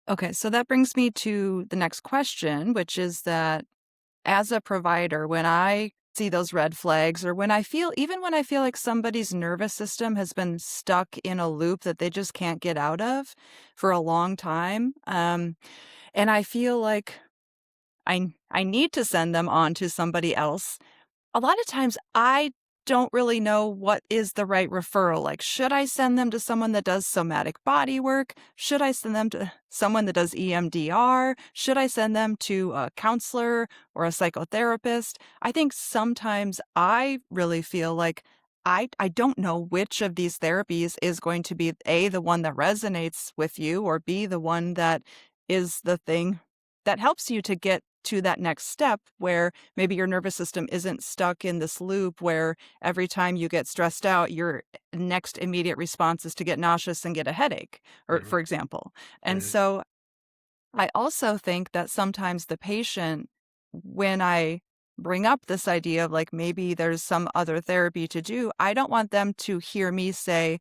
Okay, so that brings me to the next question, which is that as a provider, when I see those red flags or even when I feel like somebody's nervous system has been stuck in a loop that they just can't get out of for a long time, and I feel like I need to send them on to somebody else. A lot of times I don't really know what is the right referral. Like, should I send them to someone that does somatic body work? Should I send them to someone that does EMDR? Should I send them to a counselor or a psychotherapist? I think sometimes I really feel like I don't know which of these therapies is going to be A, the one that resonates with you, or B, the one that is the thing that helps you to get to that next step where maybe your nervous system isn't stuck in this loop where every time you get stressed out, your next immediate response is to get nauseous and get a headache, or Mhm. for example. And Right. so I also think that sometimes the patient, when I bring up this idea of like maybe there's some other therapy to do, I don't want them to hear me say,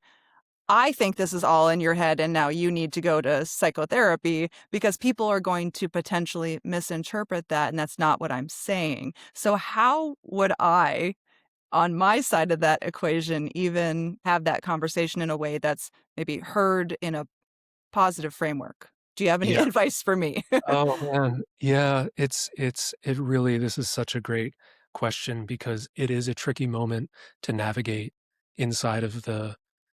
I think this is all in your head and now you need to go to psychotherapy because people are going to potentially misinterpret that, and that's not what I'm saying. So how would I, on my side of that equation, even have that conversation in a way that's maybe heard in a positive framework? Do you have any Yeah. advice for me? Oh, man. Yeah, it really this is such a great question because it is a tricky moment to navigate inside of the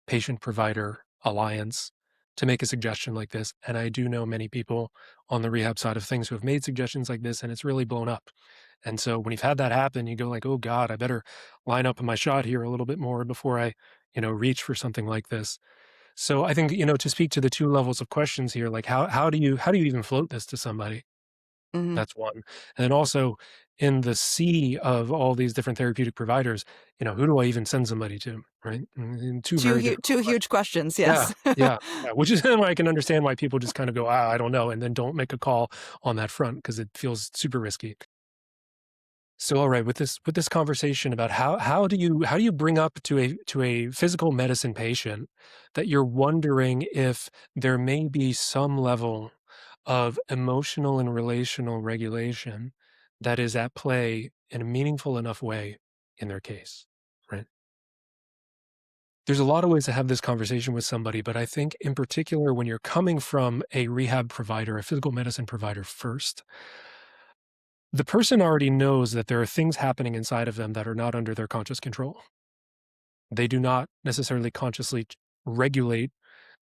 patient-provider alliance to make a suggestion like this, and I do know many people on the rehab side of things who have made suggestions like this, and it's really blown up. And so when you've had that happen, you go like, "Oh god, I better line up my shot here a little bit more before I, reach for something like this." So I think, to speak to the 2 levels of questions here, like how do you even float this to somebody? Mhm. That's one. And then also in the sea of all these different therapeutic providers, who do I even send somebody to, right? 2 very difficult 2 huge questions. questions, Yeah, yes. yeah, yeah, which is why I can understand why people just kind of go, "Ah, I don't know," and then don't make a call on that front because it feels super risky. So, all right, with this conversation about how do you bring up to a physical medicine patient that you're wondering if there may be some level of emotional and relational regulation that is at play in a meaningful enough way in their case, right? There's a lot of ways to have this conversation with somebody, but I think in particular when you're coming from a rehab provider, a physical medicine provider first, the person already knows that there are things happening inside of them that are not under their conscious control. They do not necessarily consciously regulate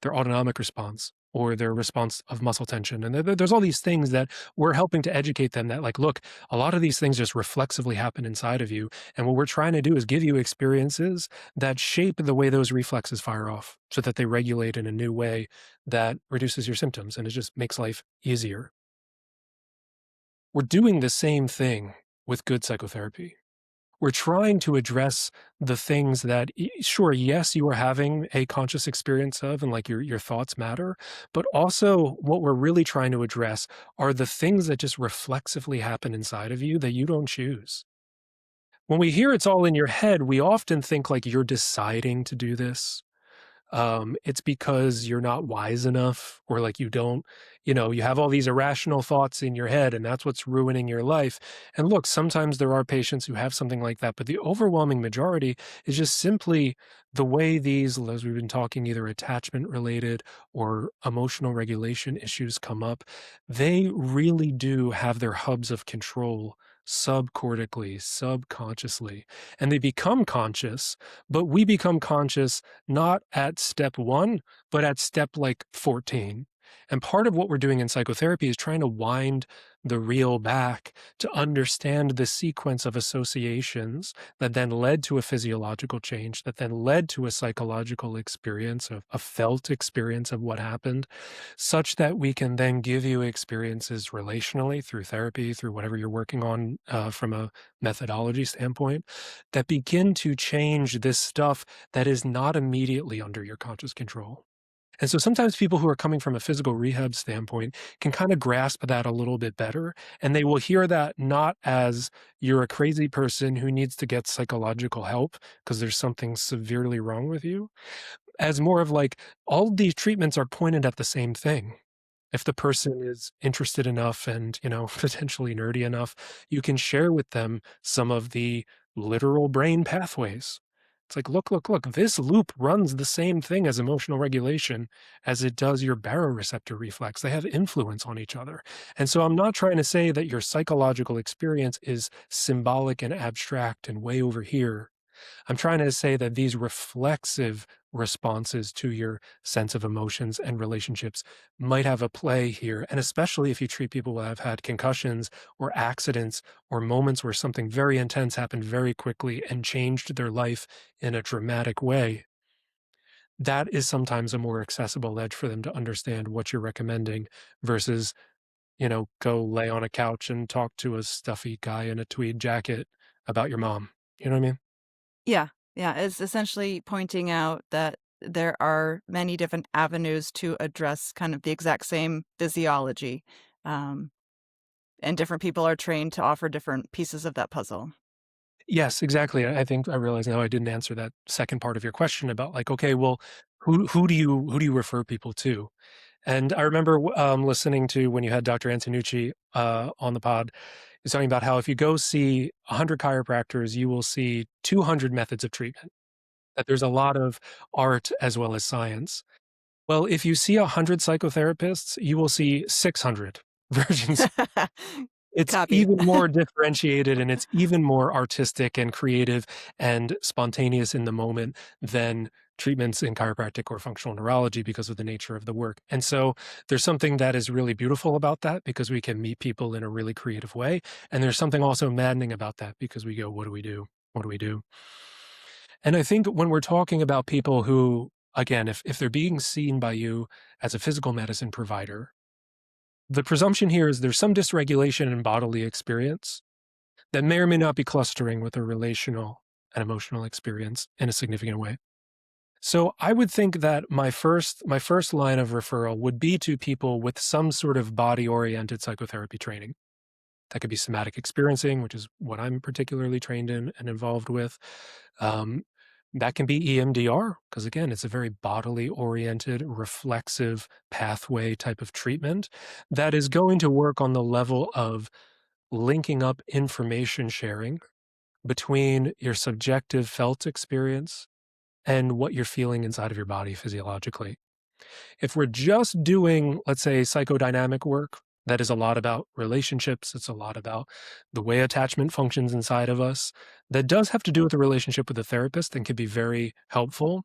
their autonomic response or their response of muscle tension. And there's all these things that we're helping to educate them that, like, look, a lot of these things just reflexively happen inside of you. And what we're trying to do is give you experiences that shape the way those reflexes fire off so that they regulate in a new way that reduces your symptoms and it just makes life easier. We're doing the same thing with good psychotherapy. We're trying to address the things that, sure, yes, you are having a conscious experience of, and like your thoughts matter, but also what we're really trying to address are the things that just reflexively happen inside of you that you don't choose. When we hear it's all in your head, we often think like you're deciding to do this, it's because you're not wise enough or like you don't, you have all these irrational thoughts in your head and that's what's ruining your life. And look, sometimes there are patients who have something like that, but the overwhelming majority is just simply the way these, as we've been talking, either attachment related or emotional regulation issues come up. They really do have their hubs of control subcortically, subconsciously, and they become conscious, but we become conscious not at step 1, but at step, like, 14. And part of what we're doing in psychotherapy is trying to wind the reel back to understand the sequence of associations that then led to a physiological change, that then led to a psychological experience, a felt experience of what happened, such that we can then give you experiences relationally through therapy, through whatever you're working on, from a methodology standpoint, that begin to change this stuff that is not immediately under your conscious control. And so sometimes people who are coming from a physical rehab standpoint can kind of grasp that a little bit better. And they will hear that not as you're a crazy person who needs to get psychological help because there's something severely wrong with you, as more of like all these treatments are pointed at the same thing. If the person is interested enough and, potentially nerdy enough, you can share with them some of the literal brain pathways. It's like, look, look, look, this loop runs the same thing as emotional regulation as it does your baroreceptor reflex. They have influence on each other. And so I'm not trying to say that your psychological experience is symbolic and abstract and way over here. I'm trying to say that these reflexive responses to your sense of emotions and relationships might have a play here. And especially if you treat people who have had concussions or accidents or moments where something very intense happened very quickly and changed their life in a dramatic way, that is sometimes a more accessible edge for them to understand what you're recommending versus, go lay on a couch and talk to a stuffy guy in a tweed jacket about your mom. You know what I mean? Yeah, yeah, it's essentially pointing out that there are many different avenues to address kind of the exact same physiology, um, and different people are trained to offer different pieces of that puzzle. Yes, exactly. I think I realize now I didn't answer that second part of your question about like, okay, well, who do you refer people to? And I remember listening to when you had Dr. Antonucci on the pod, he's talking about how if you go see 100 chiropractors, you will see 200 methods of treatment. That there's a lot of art as well as science. Well, if you see 100 psychotherapists, you will see 600 versions. It's Copy. even more differentiated and it's even more artistic and creative and spontaneous in the moment than treatments in chiropractic or functional neurology because of the nature of the work. And so there's something that is really beautiful about that because we can meet people in a really creative way. And there's something also maddening about that because we go, what do we do? What do we do? And I think when we're talking about people who, again, if they're being seen by you as a physical medicine provider, the presumption here is there's some dysregulation in bodily experience that may or may not be clustering with a relational and emotional experience in a significant way. So I would think that my first line of referral would be to people with some sort of body-oriented psychotherapy training. That could be somatic experiencing, which is what I'm particularly trained in and involved with. Um, that can be EMDR, because again, it's a very bodily oriented, reflexive pathway type of treatment that is going to work on the level of linking up information sharing between your subjective felt experience and what you're feeling inside of your body physiologically. If we're just doing, let's say, psychodynamic work, that is a lot about relationships, it's a lot about the way attachment functions inside of us, that does have to do with the relationship with a therapist and can be very helpful.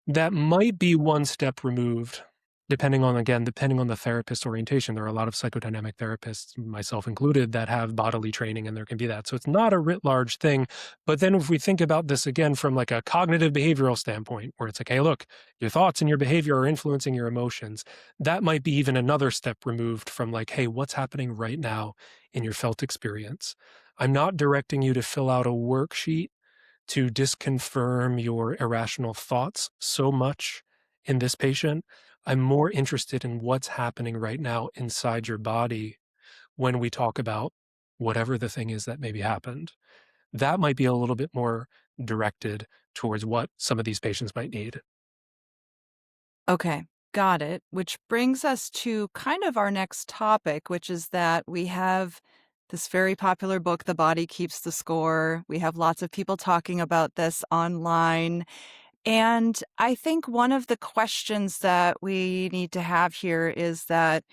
That might be one step removed, depending on the therapist orientation. There are a lot of psychodynamic therapists, myself included, that have bodily training, and there can be that. So it's not a writ large thing. But then if we think about this again from like a cognitive behavioral standpoint, where it's like, hey, look, your thoughts and your behavior are influencing your emotions, that might be even another step removed from like, hey, what's happening right now in your felt experience? I'm not directing you to fill out a worksheet to disconfirm your irrational thoughts so much in this patient. I'm more interested in what's happening right now inside your body when we talk about whatever the thing is that maybe happened. That might be a little bit more directed towards what some of these patients might need. Okay, got it. Which brings us to kind of our next topic, which is that we have this very popular book, The Body Keeps the Score. We have lots of people talking about this online. And I think one of the questions that we need to have here is that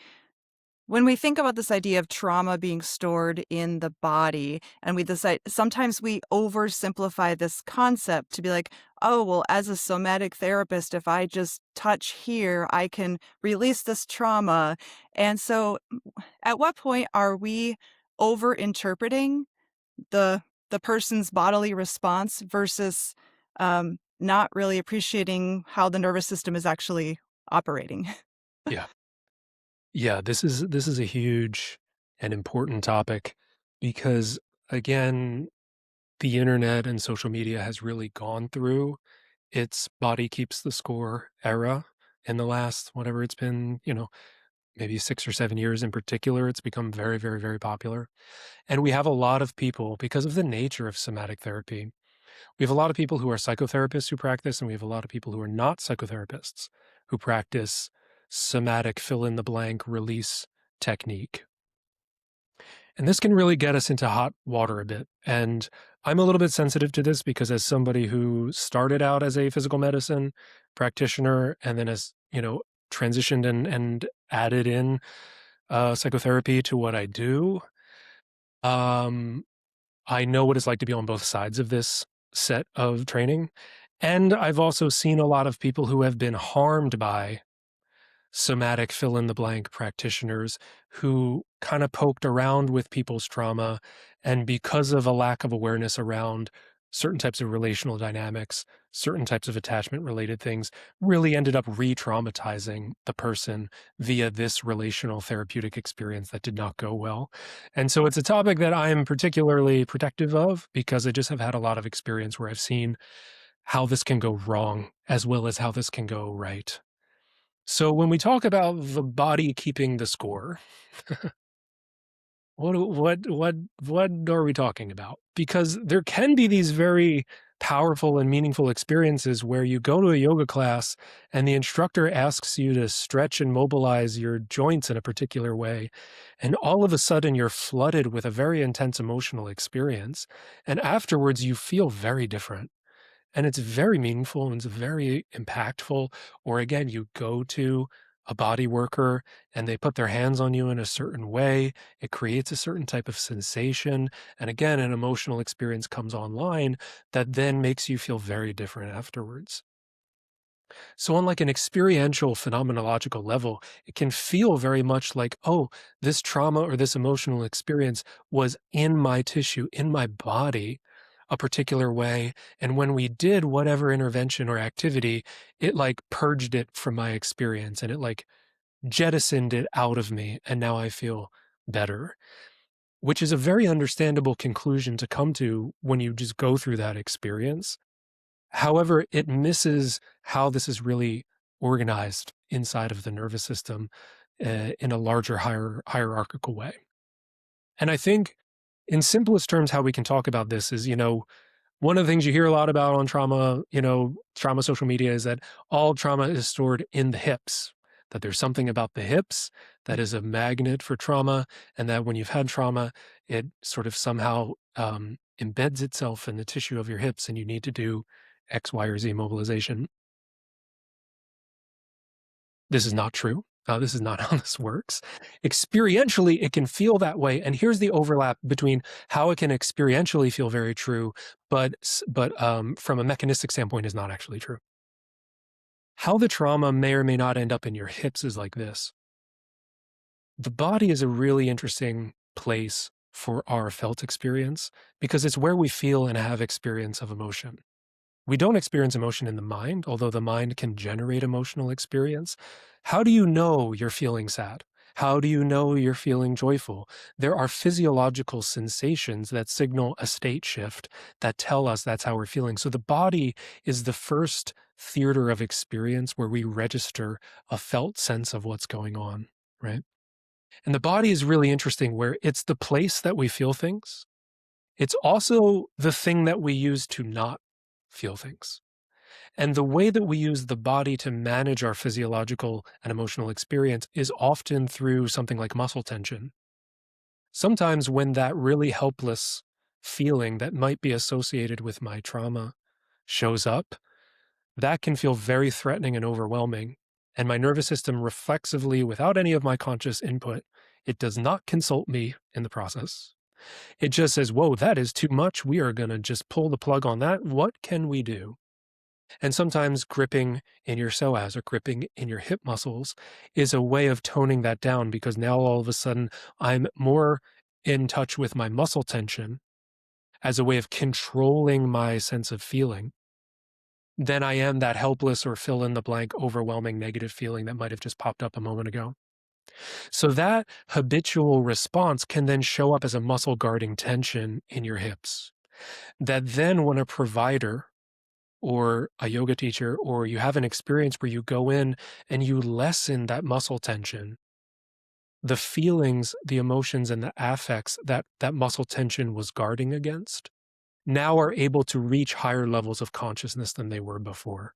when we think about this idea of trauma being stored in the body, and we decide sometimes we oversimplify this concept to be like, oh, well, as a somatic therapist, if I just touch here, I can release this trauma. And so, at what point are we over interpreting the person's bodily response versus not really appreciating how the nervous system is actually operating? Yeah. Yeah, this is a huge and important topic because again, the internet and social media has really gone through its body keeps the score era in the last whatever it's been, maybe 6 or 7 years in particular. It's become very, very, very popular. And we have a lot of people because of the nature of somatic therapy. We have a lot of people who are psychotherapists who practice, and we have a lot of people who are not psychotherapists who practice somatic fill in the blank release technique. And this can really get us into hot water a bit. And I'm a little bit sensitive to this because as somebody who started out as a physical medicine practitioner and then has, transitioned and added in psychotherapy to what I do, um, I know what it's like to be on both sides of this set of training. And I've also seen a lot of people who have been harmed by somatic fill in the blank practitioners who kind of poked around with people's trauma. And because of a lack of awareness around certain types of relational dynamics, certain types of attachment related things, really ended up re traumatizing the person via this relational therapeutic experience that did not go well. And so it's a topic that I'm particularly protective of because I just have had a lot of experience where I've seen how this can go wrong as well as how this can go right. So when we talk about the body keeping the score, what are we talking about? Because there can be these very powerful and meaningful experiences where you go to a yoga class and the instructor asks you to stretch and mobilize your joints in a particular way, and all of a sudden you're flooded with a very intense emotional experience, and afterwards you feel very different. And it's very meaningful and it's very impactful. Or again, you go to a body worker and they put their hands on you in a certain way. It creates a certain type of sensation. And again, an emotional experience comes online that then makes you feel very different afterwards. So on like an experiential phenomenological level, it can feel very much like, oh, this trauma or this emotional experience was in my tissue, in my body, a particular way. And when we did whatever intervention or activity, it like purged it from my experience and it like jettisoned it out of me. And now I feel better, which is a very understandable conclusion to come to when you just go through that experience. However, it misses how this is really organized inside of the nervous system in a larger hierarchical way. And I think in simplest terms, how we can talk about this is, one of the things you hear a lot about on trauma, trauma social media is that all trauma is stored in the hips, that there's something about the hips that is a magnet for trauma, and that when you've had trauma, it sort of somehow embeds itself in the tissue of your hips and you need to do X, Y, or Z mobilization. This is not true. This is not how this works. Experientially, it can feel that way. And here's the overlap between how it can experientially feel very true, but from a mechanistic standpoint is not actually true. How the trauma may or may not end up in your hips is like this. The body is a really interesting place for our felt experience because it's where we feel and have experience of emotion. We don't experience emotion in the mind, although the mind can generate emotional experience. How do you know you're feeling sad? How do you know you're feeling joyful? There are physiological sensations that signal a state shift that tell us that's how we're feeling. So the body is the first theater of experience where we register a felt sense of what's going on, right? And the body is really interesting where it's the place that we feel things. It's also the thing that we use to not feel things. And the way that we use the body to manage our physiological and emotional experience is often through something like muscle tension. Sometimes when that really helpless feeling that might be associated with my trauma shows up, that can feel very threatening and overwhelming. And my nervous system reflexively, without any of my conscious input, it does not consult me in the process. It just says, whoa, that is too much. We are going to just pull the plug on that. What can we do? And sometimes gripping in your psoas or gripping in your hip muscles is a way of toning that down because now all of a sudden I'm more in touch with my muscle tension as a way of controlling my sense of feeling than I am that helpless or fill in the blank overwhelming negative feeling that might have just popped up a moment ago. So that habitual response can then show up as a muscle guarding tension in your hips. That then when a provider or a yoga teacher, or you have an experience where you go in and you lessen that muscle tension, the feelings, the emotions, and the affects that that muscle tension was guarding against now are able to reach higher levels of consciousness than they were before.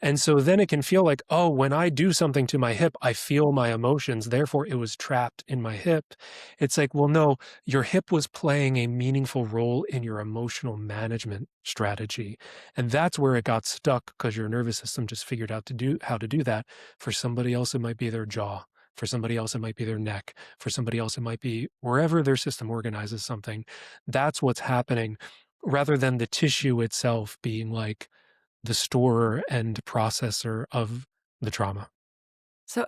And so then it can feel like, oh, when I do something to my hip, I feel my emotions. Therefore, it was trapped in my hip. It's like, well, no, your hip was playing a meaningful role in your emotional management strategy. And that's where it got stuck because your nervous system just figured out to do how to do that. For somebody else, it might be their jaw. For somebody else, it might be their neck. For somebody else, it might be wherever their system organizes something. That's what's happening rather than the tissue itself being like, the storer and processor of the trauma. So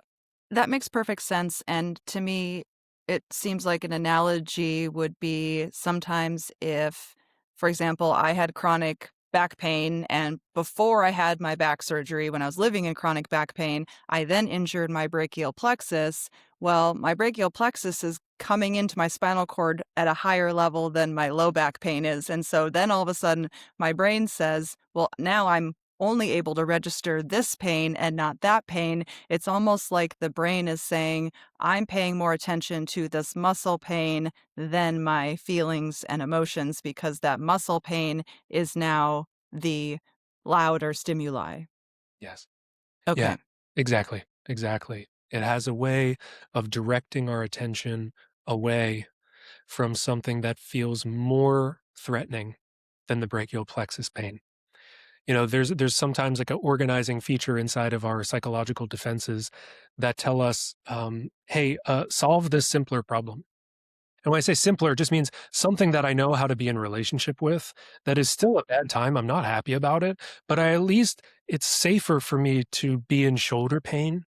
that makes perfect sense. And to me, it seems like an analogy would be sometimes if, for example, I had chronic back pain, and before I had my back surgery, when I was living in chronic back pain, I then injured my brachial plexus. Well, my brachial plexus is coming into my spinal cord at a higher level than my low back pain is. And so then all of a sudden, my brain says, well, now I'm only able to register this pain and not that pain. It's almost like the brain is saying, I'm paying more attention to this muscle pain than my feelings and emotions because that muscle pain is now the louder stimuli. Yes. Yeah, Okay. exactly, exactly. It has a way of directing our attention away from something that feels more threatening than the brachial plexus pain. You know, there's sometimes like an organizing feature inside of our psychological defenses that tell us, "Hey, solve this simpler problem." And when I say simpler, it just means something that I know how to be in relationship with that is still a bad time. I'm not happy about it, but I at least it's safer for me to be in shoulder pain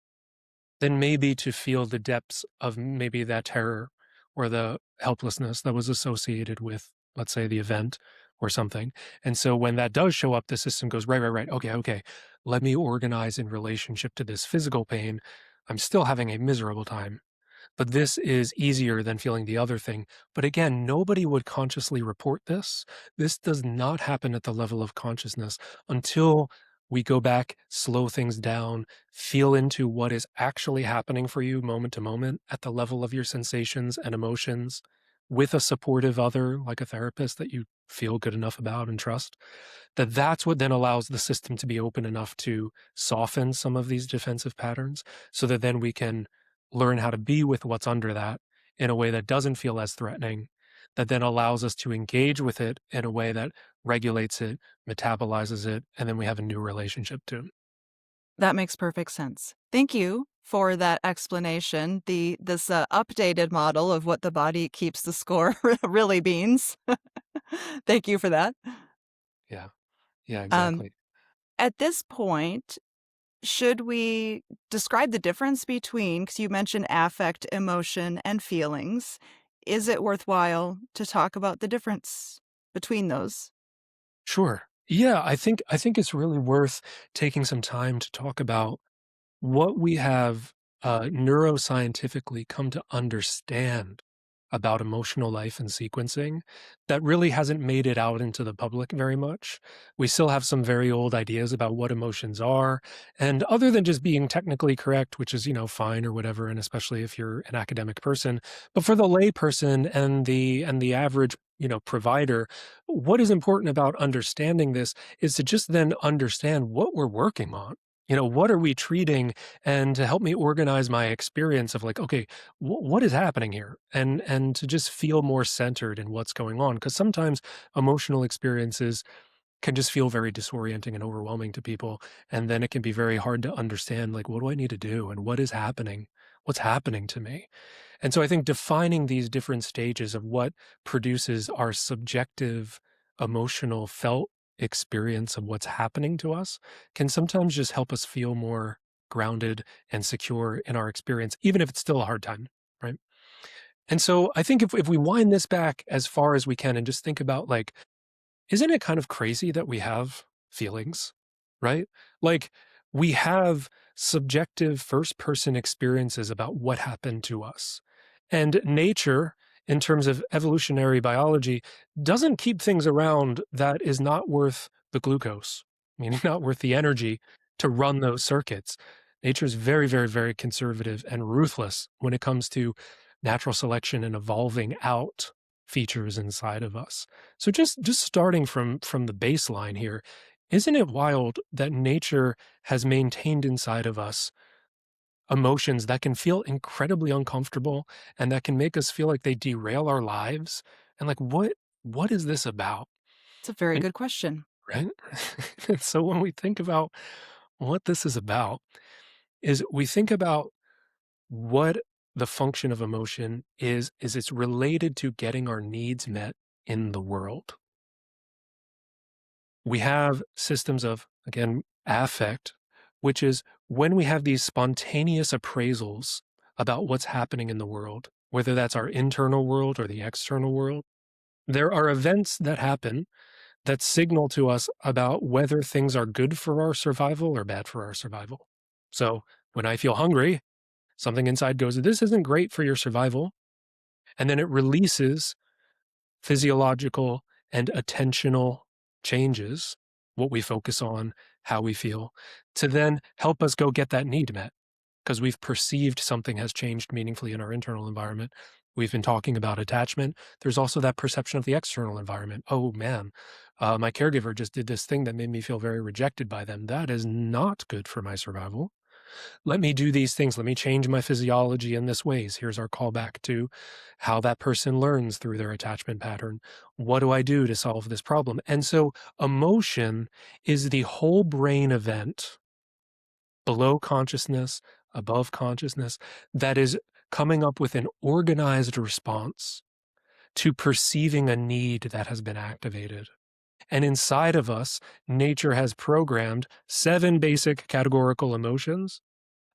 than maybe to feel the depths of maybe that terror or the helplessness that was associated with, let's say, the event or something. And so when that does show up, the system goes, right, right, right. Okay, okay. Let me organize in relationship to this physical pain. I'm still having a miserable time, but this is easier than feeling the other thing. But again, nobody would consciously report this. This does not happen at the level of consciousness until we go back, slow things down, feel into what is actually happening for you moment to moment at the level of your sensations and emotions with a supportive other, like a therapist that you feel good enough about and trust. That's what then allows the system to be open enough to soften some of these defensive patterns so that then we can learn how to be with what's under that in a way that doesn't feel as threatening, that then allows us to engage with it in a way that regulates it, metabolizes it, and then we have a new relationship to it. That makes perfect sense. Thank you for that explanation. This updated model of what the body keeps the score really means. Thank you for that. Yeah. Yeah, Um, exactly. at this point, should we describe the difference between, because you mentioned affect, emotion, and feelings? Is it worthwhile to talk about the difference between those? Sure. Yeah, I think it's really worth taking some time to talk about what we have neuroscientifically come to understand about emotional life and sequencing that really hasn't made it out into the public very much. We still have some very old ideas about what emotions are. And other than just being technically correct, which is, fine or whatever, and especially if you're an academic person, but for the lay person and the average provider, what is important about understanding this is to just then understand what we're working on. What are we treating, and to help me organize my experience of like, okay, what is happening here, and to just feel more centered in what's going on, because sometimes emotional experiences can just feel very disorienting and overwhelming to people, and then it can be very hard to understand, like, what do I need to do, and what is happening, what's happening to me. And so I think defining these different stages of what produces our subjective, emotional, felt experience of what's happening to us can sometimes just help us feel more grounded and secure in our experience, even if it's still a hard time, right? And so I think if we wind this back as far as we can and just think about like, isn't it kind of crazy that we have feelings, right? Like, we have subjective first person experiences about what happened to us. And nature, in terms of evolutionary biology, doesn't keep things around that is not worth the glucose, meaning not worth the energy to run those circuits. Nature is very, very, very conservative and ruthless when it comes to natural selection and evolving out features inside of us. So just starting from the baseline here, Isn't it wild that nature has maintained inside of us emotions that can feel incredibly uncomfortable and that can make us feel like they derail our lives? And like, what is this about? It's a very And good question. right? And so when we think about what this is about, is we think about what the function of emotion is it's related to getting our needs met in the world. We have systems of, again, affect, which is when we have these spontaneous appraisals about what's happening in the world, whether that's our internal world or the external world. There are events that happen that signal to us about whether things are good for our survival or bad for our survival. So when I feel hungry, something inside goes, "This isn't great for your survival." And then it releases physiological and attentional changes, what we focus on, how we feel, to then help us go get that need met because we've perceived something has changed meaningfully in our internal environment. We've been talking about attachment. There's also that perception of the external environment. Oh man, my caregiver just did this thing that made me feel very rejected by them. That is not good for my survival. Let me do these things. Let me change my physiology in this ways. Here's our callback to how that person learns through their attachment pattern. What do I do to solve this problem? And so emotion is the whole brain event below consciousness, above consciousness, that is coming up with an organized response to perceiving a need that has been activated. And inside of us, nature has programmed 7 basic categorical emotions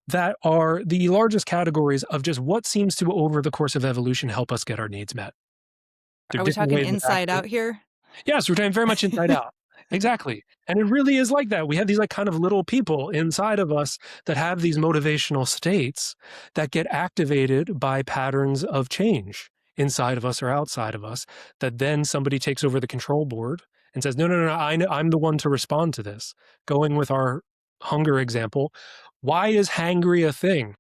that are the largest categories of just what seems to, over the course of evolution, help us get our needs met. There are Are we different talking ways of inside acting. out here? Yes, we're talking very much inside out. Exactly. And it really is like that. We have these like kind of little people inside of us that have these motivational states that get activated by patterns of change inside of us or outside of us, that then somebody takes over the control board and says, no, no, no, I'm the one to respond to this. Going with our hunger example, why is hangry a thing?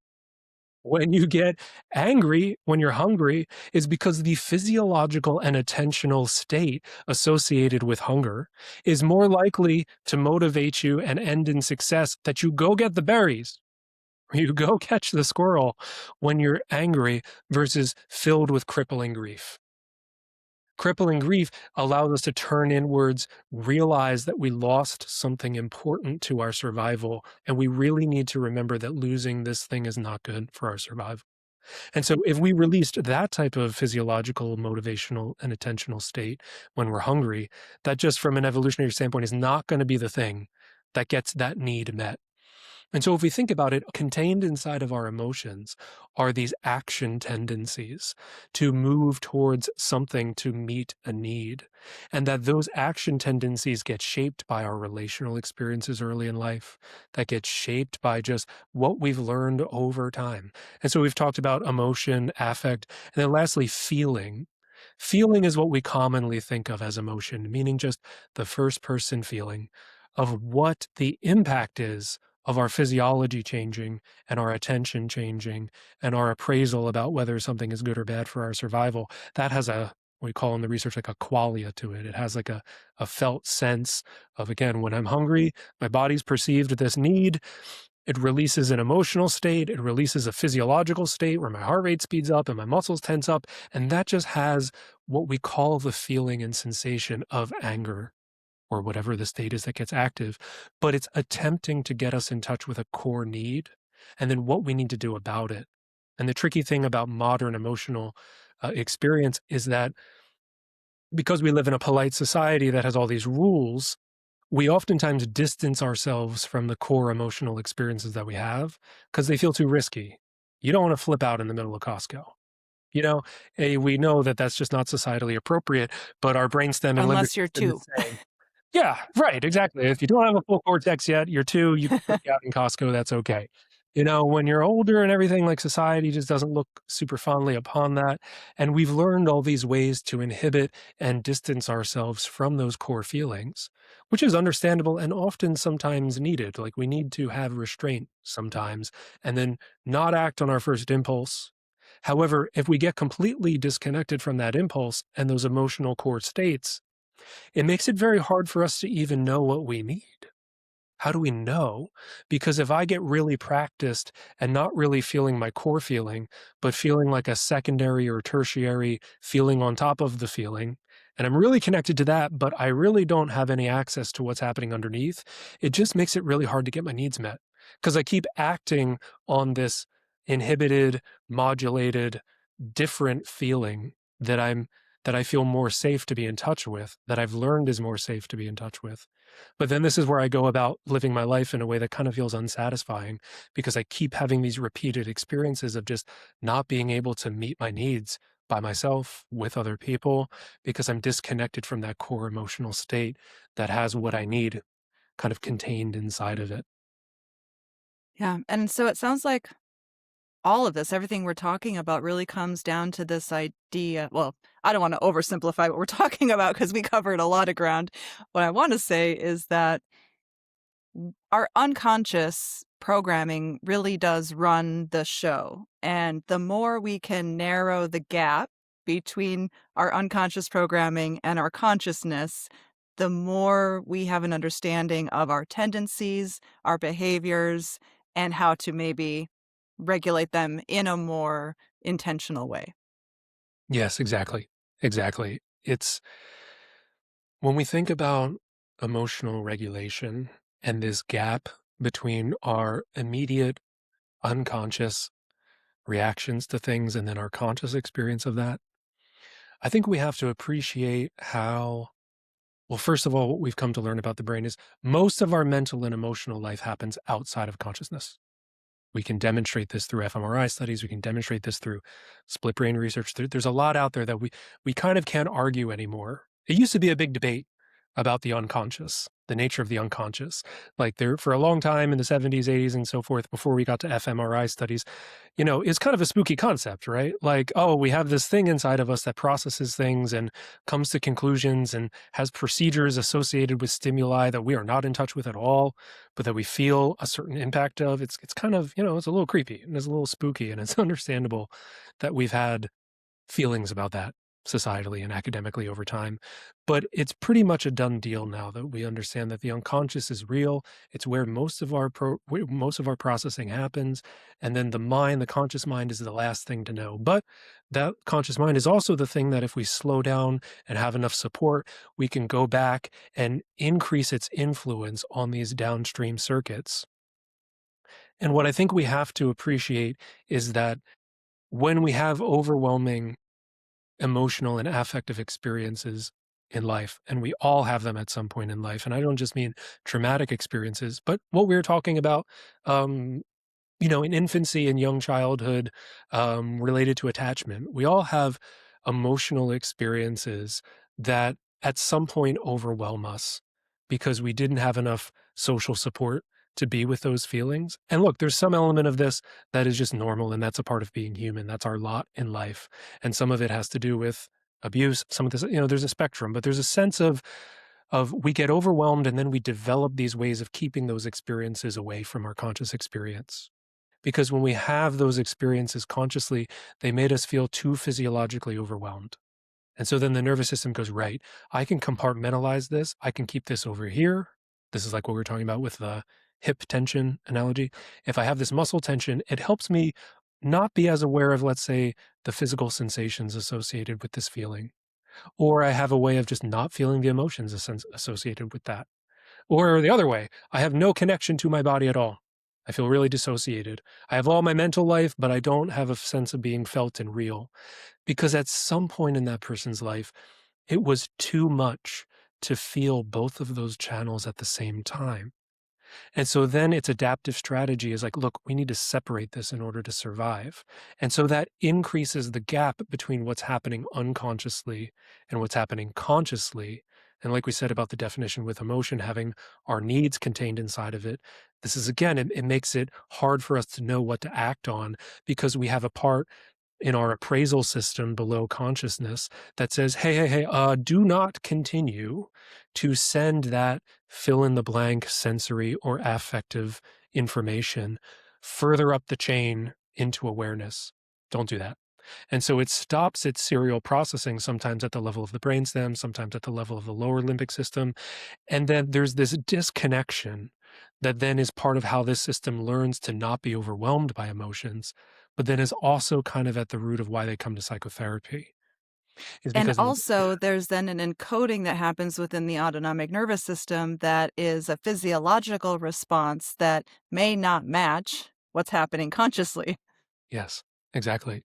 When you get angry, when you're hungry, is because the physiological and attentional state associated with hunger is more likely to motivate you and end in success that you go get the berries or you go catch the squirrel when you're angry versus filled with crippling grief. Crippling grief allows us to turn inwards, realize that we lost something important to our survival, and we really need to remember that losing this thing is not good for our survival. And so if we released that type of physiological, motivational, and attentional state when we're hungry, that just from an evolutionary standpoint is not going to be the thing that gets that need met. And so if we think about it, contained inside of our emotions are these action tendencies to move towards something to meet a need. And that those action tendencies get shaped by our relational experiences early in life, that get shaped by just what we've learned over time. And so we've talked about emotion, affect, and then lastly, feeling. Feeling is what we commonly think of as emotion, meaning just the first person feeling of what the impact is of our physiology changing and our attention changing and our appraisal about whether something is good or bad for our survival. That has a, we call in the research like a qualia to it. It has like a felt sense of, again, when I'm hungry, my body's perceived this need. It releases an emotional state. It releases a physiological state where my heart rate speeds up and my muscles tense up. And that just has what we call the feeling and sensation of anger or whatever the state is that gets active, but it's attempting to get us in touch with a core need and then what we need to do about it. And the tricky thing about modern emotional experience is that because we live in a polite society that has all these rules, we oftentimes distance ourselves from the core emotional experiences that we have because they feel too risky. You don't want to flip out in the middle of Costco. You know, we know that that's just not societally appropriate, but our brainstem and limbic Unless you're system is 2. saying, yeah, right, exactly. If you don't have a full cortex yet, you're 2, you can freak out in Costco, that's okay. You know, when you're older and everything, like society just doesn't look super fondly upon that. And we've learned all these ways to inhibit and distance ourselves from those core feelings, which is understandable and often sometimes needed. Like we need to have restraint sometimes and then not act on our first impulse. However, if we get completely disconnected from that impulse and those emotional core states, It makes it very hard for us to even know what we need. How do we know? Because if I get really practiced and not really feeling my core feeling, but feeling like a secondary or tertiary feeling on top of the feeling, and I'm really connected to that, but I really don't have any access to what's happening underneath, it just makes it really hard to get my needs met. Because I keep acting on this inhibited, modulated, different feeling that I feel more safe to be in touch with, that I've learned is more safe to be in touch with. But then this is where I go about living my life in a way that kind of feels unsatisfying because I keep having these repeated experiences of just not being able to meet my needs by myself, with other people, because I'm disconnected from that core emotional state that has what I need kind of contained inside of it. Yeah, and so it sounds like all of this, everything we're talking about really comes down to this idea. Well, I don't want to oversimplify what we're talking about because we covered a lot of ground. What I want to say is that our unconscious programming really does run the show. And the more we can narrow the gap between our unconscious programming and our consciousness, the more we have an understanding of our tendencies, our behaviors, and how to maybe regulate them in a more intentional way. Yes, exactly. Exactly. It's when we think about emotional regulation and this gap between our immediate unconscious reactions to things and then our conscious experience of that, I think we have to appreciate how, well, first of all, what we've come to learn about the brain is most of our mental and emotional life happens outside of consciousness. We can demonstrate this through fMRI studies. We can demonstrate this through split brain research. There's a lot out there that we kind of can't argue anymore. It used to be a big debate about the unconscious, the nature of the unconscious. Like there for a long time in the 70s, 80s, and so forth, before we got to fMRI studies, it's kind of a spooky concept, right? Like, oh, we have this thing inside of us that processes things and comes to conclusions and has procedures associated with stimuli that we are not in touch with at all, but that we feel a certain impact of. It's kind of, it's a little creepy and it's a little spooky, and it's understandable that we've had feelings about that societally and academically over time. But it's pretty much a done deal now that we understand that the unconscious is real. It's where most of our processing happens, and then the conscious mind, is the last thing to know. But that conscious mind is also the thing that if we slow down and have enough support, we can go back and increase its influence on these downstream circuits. And what I think we have to appreciate is that when we have overwhelming emotional and affective experiences in life, and we all have them at some point in life. And I don't just mean traumatic experiences, but what we are talking about, um, in infancy and young childhood, related to attachment. We all have emotional experiences that at some point overwhelm us because we didn't have enough social support to be with those feelings. And look, there's some element of this that is just normal, and that's a part of being human. That's our lot in life. And some of it has to do with abuse. Some of this, there's a spectrum, but there's a sense of we get overwhelmed and then we develop these ways of keeping those experiences away from our conscious experience. Because when we have those experiences consciously, they made us feel too physiologically overwhelmed. And so then the nervous system goes, right, I can compartmentalize this. I can keep this over here. This is like what we were talking about with the hip tension analogy. If I have this muscle tension, it helps me not be as aware of, let's say, the physical sensations associated with this feeling. Or I have a way of just not feeling the emotions associated with that. Or the other way, I have no connection to my body at all. I feel really dissociated. I have all my mental life, but I don't have a sense of being felt and real. Because at some point in that person's life, it was too much to feel both of those channels at the same time. And so then its adaptive strategy is like, look, we need to separate this in order to survive. And so that increases the gap between what's happening unconsciously and what's happening consciously. And like we said about the definition with emotion having our needs contained inside of it, this is again, it makes it hard for us to know what to act on because we have a part in our appraisal system below consciousness that says, hey, hey, hey, do not continue to send that fill in the blank sensory or affective information further up the chain into awareness. Don't do that. And so it stops its serial processing sometimes at the level of the brainstem, sometimes at the level of the lower limbic system. And then there's this disconnection that then is part of how this system learns to not be overwhelmed by emotions, but then is also kind of at the root of why they come to psychotherapy, is And because also, there's then an encoding that happens within the autonomic nervous system that is a physiological response that may not match what's happening consciously. yes, exactly.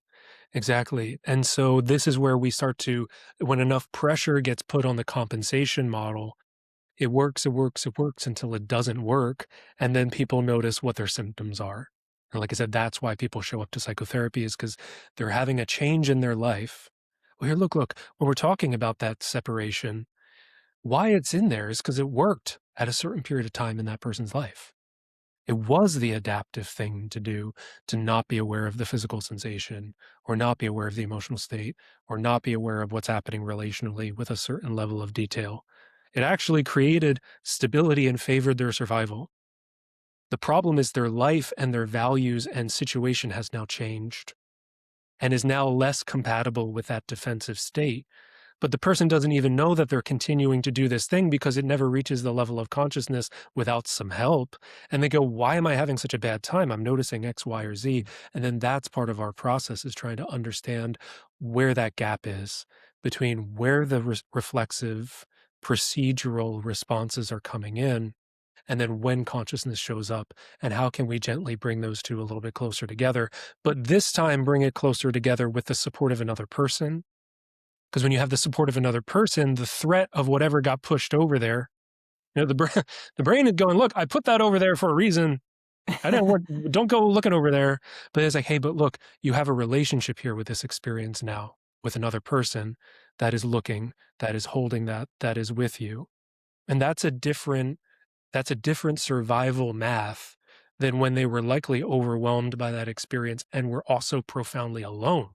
Exactly. And so this is where we start to, when enough pressure gets put on the compensation model, it works, it works, it works until it doesn't work. And then people notice what their symptoms are. And like I said, that's why people show up to psychotherapy, is because they're having a change in their life. Well, here, look, when we're talking about that separation, why it's in there is because it worked at a certain period of time in that person's life. It was the adaptive thing to do, to not be aware of the physical sensation, or not be aware of the emotional state, or not be aware of what's happening relationally with a certain level of detail. It actually created stability and favored their survival. The problem is their life and their values and situation has now changed and is now less compatible with that defensive state. But the person doesn't even know that they're continuing to do this thing because it never reaches the level of consciousness without some help. And they go, why am I having such a bad time? I'm noticing X, Y, or Z. And then that's part of our process, is trying to understand where that gap is between where the reflexive procedural responses are coming in, and then when consciousness shows up, and how can we gently bring those two a little bit closer together, but this time bring it closer together with the support of another person. Because when you have the support of another person, the threat of whatever got pushed over there, the brain is going, look, I put that over there for a reason. I didn't want, don't go looking over there. But it's like, hey, but look, you have a relationship here with this experience now, with another person that is looking, that is holding that is with you. And that's a different survival math than when they were likely overwhelmed by that experience and were also profoundly alone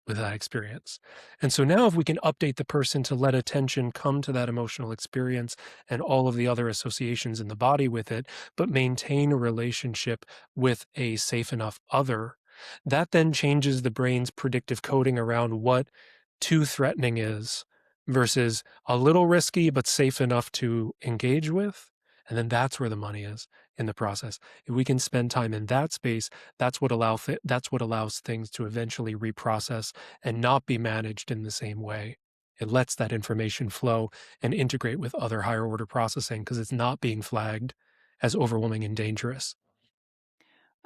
with that experience. And so now if we can update the person to let attention come to that emotional experience and all of the other associations in the body with it, but maintain a relationship with a safe enough other, that then changes the brain's predictive coding around what too threatening is versus a little risky but safe enough to engage with. And then that's where the money is in the process. If we can spend time in that space, that's what allows things to eventually reprocess and not be managed in the same way. It lets that information flow and integrate with other higher order processing because it's not being flagged as overwhelming and dangerous.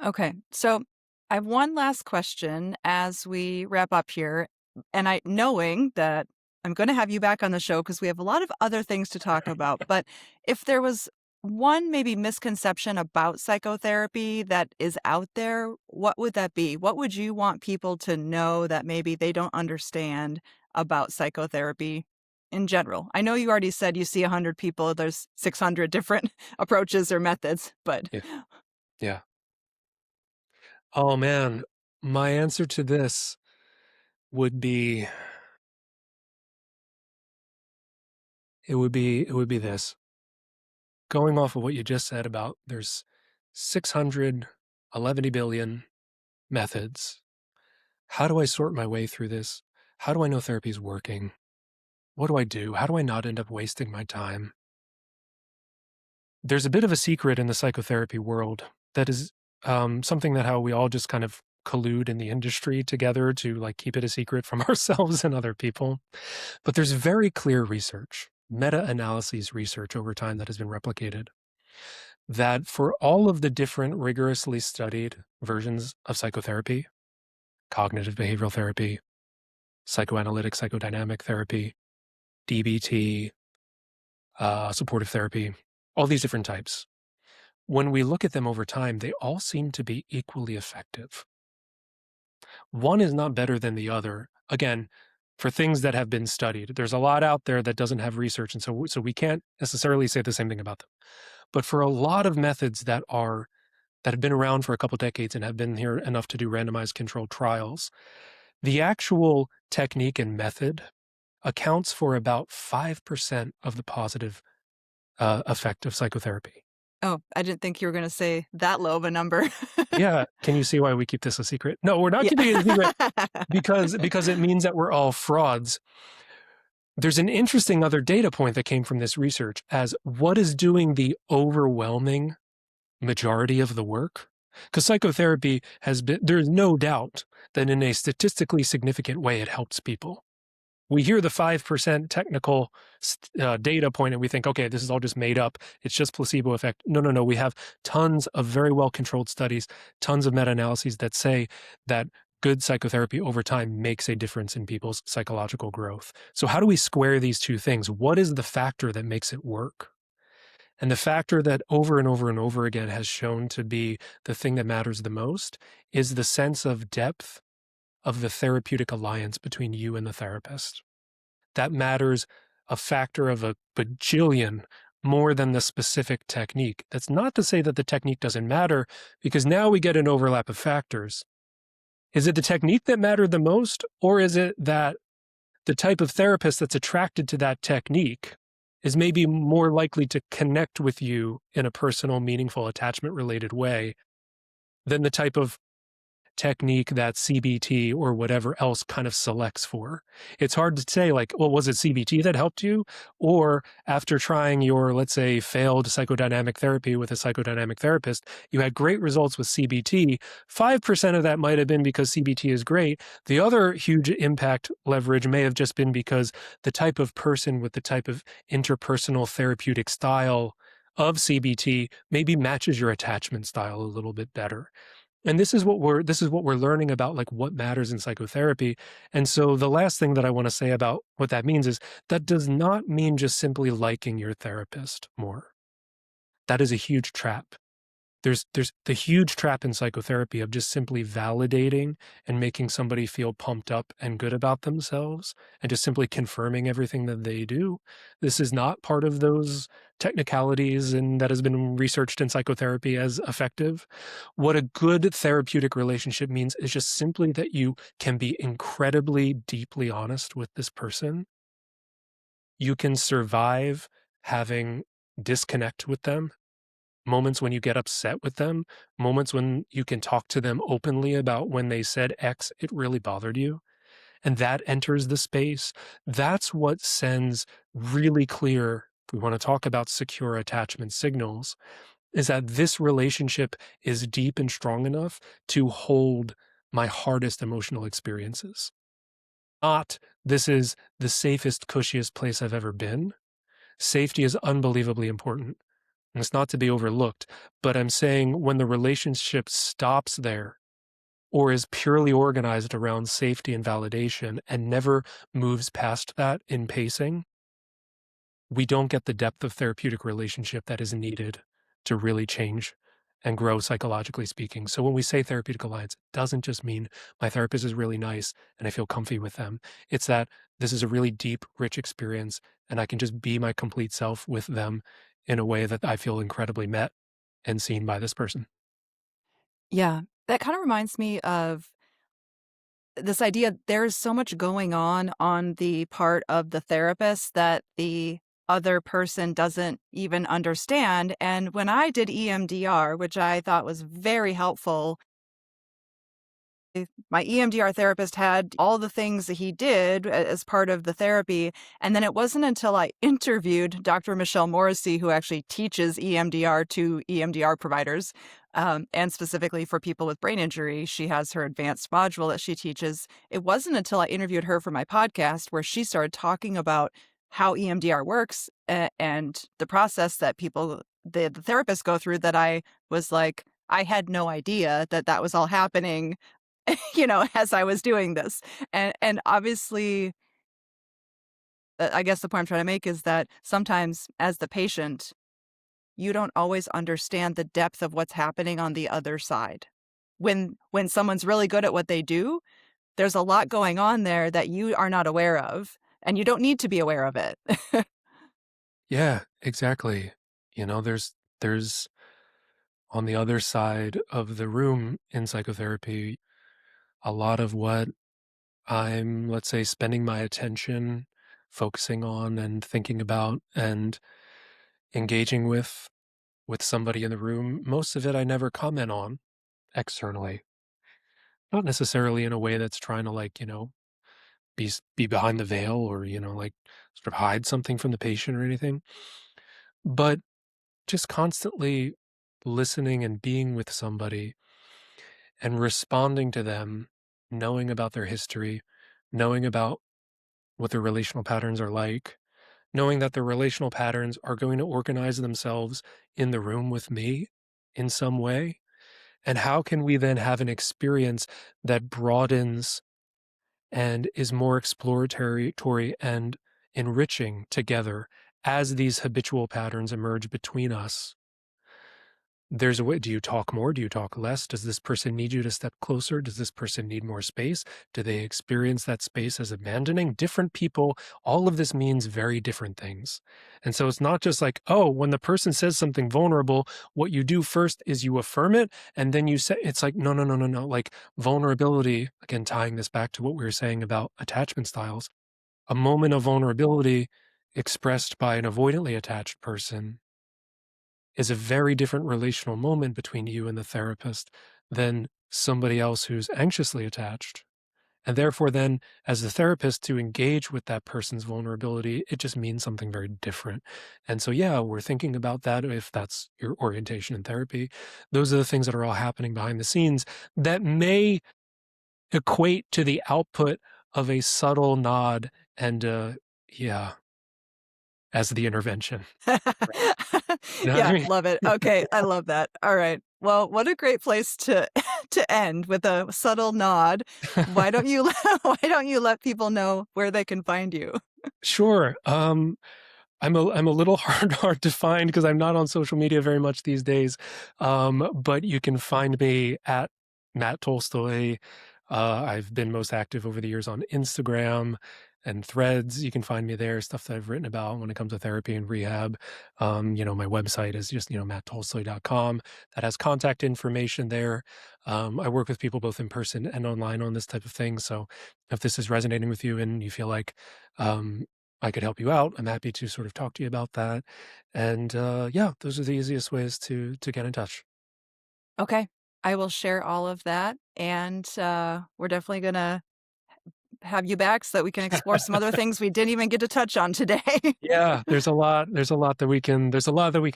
Okay. So I have one last question as we wrap up here. And knowing that I'm going to have you back on the show because we have a lot of other things to talk about. But if there was one maybe misconception about psychotherapy that is out there, what would that be? What would you want people to know that maybe they don't understand about psychotherapy in general? I know you already said you see 100 people, there's 600 different approaches or methods, but Yeah. Yeah. Oh man, my answer to this would be it would be this. Going off of what you just said about there's 611 billion methods. How do I sort my way through this? How do I know therapy is working? What do I do? How do I not end up wasting my time? There's a bit of a secret in the psychotherapy world that is something that how we all just kind of collude in the industry together to like keep it a secret from ourselves and other people. But there's very clear research, meta-analyses research over time that has been replicated, that for all of the different rigorously studied versions of psychotherapy, cognitive behavioral therapy, psychoanalytic psychodynamic therapy, DBT, supportive therapy, all these different types, when we look at them over time, they all seem to be equally effective. One is not better than the other. Again, for things that have been studied, there's a lot out there that doesn't have research, and so we can't necessarily say the same thing about them. But for a lot of methods that have been around for a couple decades and have been here enough to do randomized controlled trials, the actual technique and method accounts for about 5% of the positive effect of psychotherapy. Oh, I didn't think you were gonna say that low of a number. Yeah, can you see why we keep this a secret? No, we're not Yeah. keeping it a secret because it means that we're all frauds. There's an interesting other data point that came from this research as what is doing the overwhelming majority of the work? Because psychotherapy has been, there's no doubt that in a statistically significant way, it helps people. We hear the 5% technical data point and we think, okay, this is all just made up. It's just placebo effect. No, no, no. We have tons of very well controlled studies, tons of meta analyses that say that good psychotherapy over time makes a difference in people's psychological growth. So, how do we square these two things? What is the factor that makes it work? And the factor that over and over and over again has shown to be the thing that matters the most is the sense of depth of the therapeutic alliance between you and the therapist. That matters a factor of a bajillion more than the specific technique. That's not to say that the technique doesn't matter, because now we get an overlap of factors. Is it the technique that mattered the most, or is it that the type of therapist that's attracted to that technique is maybe more likely to connect with you in a personal, meaningful, attachment related way than the type of technique that CBT or whatever else kind of selects for? It's hard to say, like, well, was it CBT that helped you? Or after trying your, let's say, failed psychodynamic therapy with a psychodynamic therapist, you had great results with CBT. 5% of that might have been because CBT is great. The other huge impact leverage may have just been because the type of person with the type of interpersonal therapeutic style of CBT maybe matches your attachment style a little bit better. And this is what we're learning about, like, what matters in psychotherapy. And so the last thing that I want to say about what that means is that does not mean just simply liking your therapist more. That is a huge trap. There's the huge trap in psychotherapy of just simply validating and making somebody feel pumped up and good about themselves and just simply confirming everything that they do. This is not part of those technicalities and that has been researched in psychotherapy as effective. What a good therapeutic relationship means is just simply that you can be incredibly deeply honest with this person. You can survive having disconnect with them, moments when you get upset with them, moments when you can talk to them openly about when they said X, it really bothered you. And that enters the space. That's what sends really clear, if we want to talk about secure attachment signals, is that this relationship is deep and strong enough to hold my hardest emotional experiences. Not, this is the safest, cushiest place I've ever been. Safety is unbelievably important. And it's not to be overlooked, but I'm saying when the relationship stops there or is purely organized around safety and validation and never moves past that in pacing, we don't get the depth of therapeutic relationship that is needed to really change and grow psychologically speaking. So when we say therapeutic alliance, it doesn't just mean my therapist is really nice and I feel comfy with them. It's that this is a really deep, rich experience and I can just be my complete self with them in a way that I feel incredibly met and seen by this person. Yeah, that kinda reminds me of this idea there's so much going on the part of the therapist that the other person doesn't even understand, and when I did EMDR, which I thought was very helpful, my EMDR therapist had all the things that he did as part of the therapy, and then it wasn't until I interviewed Dr. Michelle Morrissey, who actually teaches EMDR to EMDR providers, and specifically for people with brain injury. She has her advanced module that she teaches. It wasn't until I interviewed her for my podcast where she started talking about how EMDR works and the process that the therapists go through that I was like, I had no idea that that was all happening as I was doing this. And obviously, I guess the point I'm trying to make is that sometimes as the patient, you don't always understand the depth of what's happening on the other side. When someone's really good at what they do, there's a lot going on there that you are not aware of, and you don't need to be aware of it. Yeah, exactly. There's on the other side of the room in psychotherapy, a lot of what I'm, let's say, spending my attention focusing on and thinking about and engaging with. with somebody in the room, most of it I never comment on externally. Not necessarily in a way that's trying to like, be behind the veil or, like sort of hide something from the patient or anything, but just constantly listening and being with somebody and responding to them, knowing about their history, knowing about what their relational patterns are like, knowing that their relational patterns are going to organize themselves in the room with me in some way. And how can we then have an experience that broadens and is more exploratory and enriching together as these habitual patterns emerge between us? There's a way. Do you talk more? Do you talk less? Does this person need you to step closer? Does this person need more space? Do they experience that space as abandoning? Different people, all of this means very different things. And so it's not just like, oh, when the person says something vulnerable, what you do first is you affirm it. And then you say, it's like, no, no, no, no, no. Like vulnerability, again, tying this back to what we were saying about attachment styles, a moment of vulnerability expressed by an avoidantly attached person is a very different relational moment between you and the therapist than somebody else who's anxiously attached. And therefore, then, as the therapist, to engage with that person's vulnerability, it just means something very different. And so, yeah, we're thinking about that if that's your orientation in therapy. Those are the things that are all happening behind the scenes that may equate to the output of a subtle nod and, yeah, as the intervention. Right. You know what I Yeah, mean? love it. Okay, I love that. All right. Well, what a great place to to end with a subtle nod. Why don't you why don't you let people know where they can find you? Sure. I'm a little hard to find because I'm not on social media very much these days. But you can find me at Matt Tolstoy. I've been most active over the years on Instagram and Threads. You can find me there, stuff that I've written about when it comes to therapy and rehab. My website is just, matttolstoy.com. That has contact information there. I work with people both in person and online on this type of thing. So if this is resonating with you and you feel like um, I could help you out, I'm happy to sort of talk to you about that. And yeah, those are the easiest ways to get in touch. Okay. I will share all of that, and, we're definitely gonna have you back so that we can explore some other things we didn't even get to touch on today. Yeah, there's a lot that we can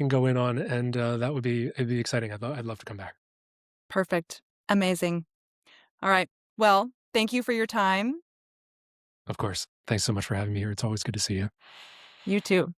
go in on, and it'd be exciting. I'd love to come back. Perfect. Amazing. All right. Well, thank you for your time. Of course. Thanks so much for having me here. It's always good to see you. You too.